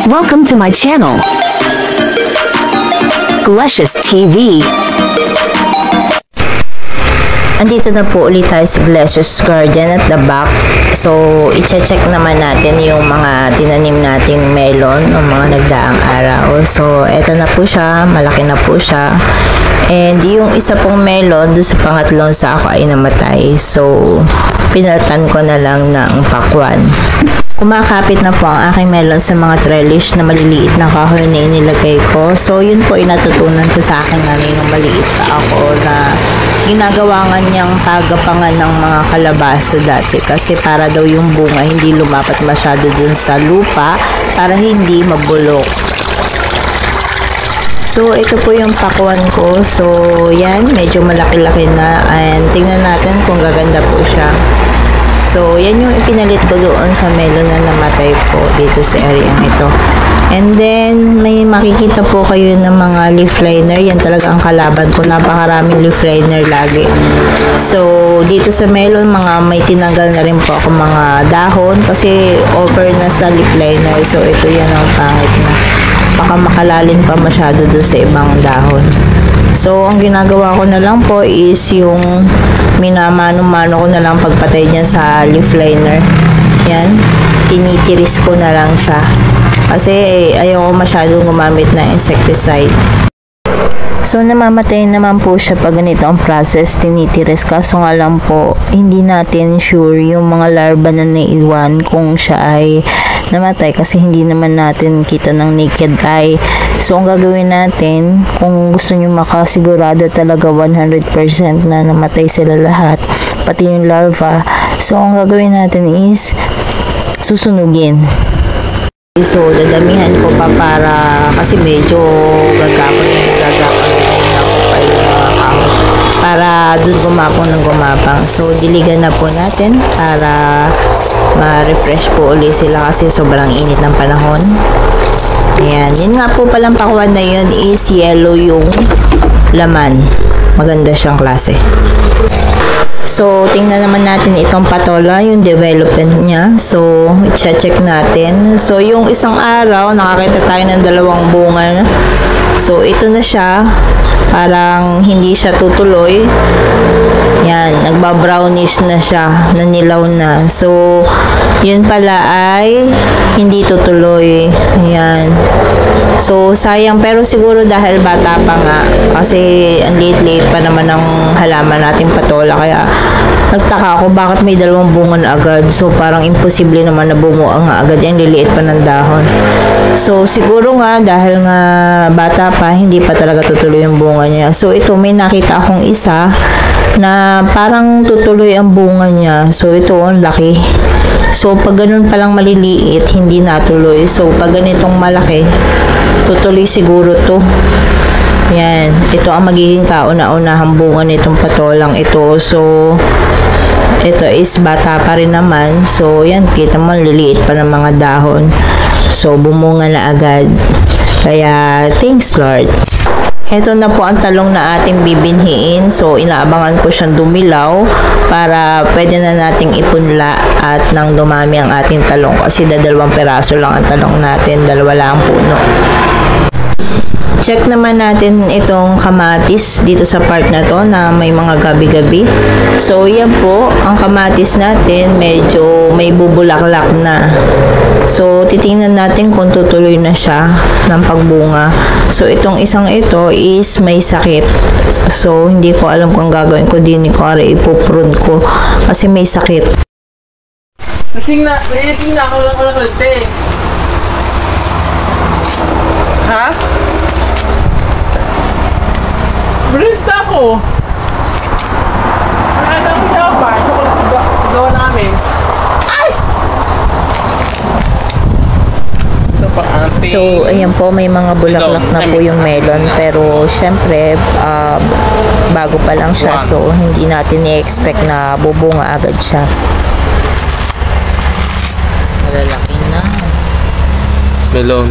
Welcome to my channel, Glecious TV. Andito na po ulit tayo sa Glecious Garden at the back. So, i-check naman natin yung mga tinanim nating melon ng mga nagdaang araw. So, eto na po siya. Malaki na po siya. And yung isa pong melon doon sa pangatlong sako ay namatay. So, pinalitan ko na lang ng pakwan. Kumakapit na po ang aking melon sa mga trellis na maliliit na kahoy na inilagay ko. So, yun po inatutunan ko sa aking nanay nung maliit pa ako na ginagawa nga niyang tagapangan ng mga kalabasa dati kasi para daw yung bunga hindi lumapat masyado dun sa lupa para hindi mabulok. So, ito po yung pakwan ko. So, yan, medyo malaki-laki na and tingnan natin kung gaganda po siya. So, yan yung ipinalit ko doon sa melon na namatay po dito sa area ito. And then, may makikita po kayo ng mga leaf liner. Yan talaga ang kalaban ko. Napakaraming leaf liner lagi. So, dito sa melon, may tinanggal na rin po ako mga dahon kasi over na sa leaf liner. So, ito yan ang pangit na. Baka makalalim pa masyado doon sa ibang dahon. So, ang ginagawa ko na lang po is yung minamano-mano ko na lang pagpatay niya sa leaf liner. Yan. Tinitiris ko na lang siya. Kasi ayoko masyadong gumamit na insecticide. So, namamatay naman po siya pag ganito ang process, tinitiris. Kaso nga lang po, hindi natin sure yung mga larva na naiwan kung siya ay namatay kasi hindi naman natin kita ng naked eye. So, ang gagawin natin, kung gusto nyo makasigurado talaga 100% na namatay sila lahat, pati yung larva. So, ang gagawin natin is susunugin. So, dadamihan ko pa para kasi medyo gagapon na ako pa yung mga kahon para dun gumapong ng gumapang. So, diligan na po natin para ma-refresh po ulit sila kasi sobrang init ng panahon. Ayan. Yun nga po palang pakwan na yun is yellow yung laman. Maganda siyang klase. So, tingnan naman natin itong patola, yung development niya. So, i-check natin. So, yung isang araw, nakakita tayo ng dalawang bunga. So, ito na siya. Parang hindi siya tutuloy. Yan, nagba-brownish na siya, nanilaw na. So, yun pala ay hindi tutuloy. Yan. So, sayang. Pero siguro dahil bata pa nga, kasi ang late-late pa naman ang halaman nating patola. Kaya, nagtaka ako bakit may dalawang bunga na agad. So, parang imposible naman na bumuo nga agad. Yan, liliit pa ng dahon. So, siguro nga, dahil nga bata pa, hindi pa talaga tutuloy yung bunga niya. So, ito, may nakita akong isa na parang tutuloy ang bunga niya. So, ito, ang laki. So, pag ganun palang maliliit, hindi natuloy. So, pag ganitong malaki, tutuloy siguro to. Yan. Ito ang magiging kauna-unahang bunga nitong patolang ito. So, ito is bata pa rin naman. So, yan. Kita mo, liliit pa ng mga dahon. So, bumunga na agad. Kaya, thanks Lord. Ito na po ang talong na ating bibinhiin. So, inaabangan ko siyang dumilaw para pwede na nating ipunla at nang dumami ang ating talong. Kasi dalawang peraso lang ang talong natin. Dalawa lang ang puno. Check naman natin itong kamatis dito sa part na to na may mga gabi-gabi. So, yan po. Ang kamatis natin medyo may bubulaklak na. So, titingnan natin kung tutuloy na siya ng pagbunga. So, itong isang ito is may sakit. So, hindi ko alam kung gagawin ko din ko ari ipuprune ko kasi may sakit. Tingnan ako lang ulit. Ha? Brinta ko. Ano ang dapat? Ito gawa namin. Ay! So, ayan po, may mga bulaklak na po yung melon. Pero, syempre, bago pa lang siya. So, hindi natin i-expect na bubunga agad siya. Malalaki na. Melon.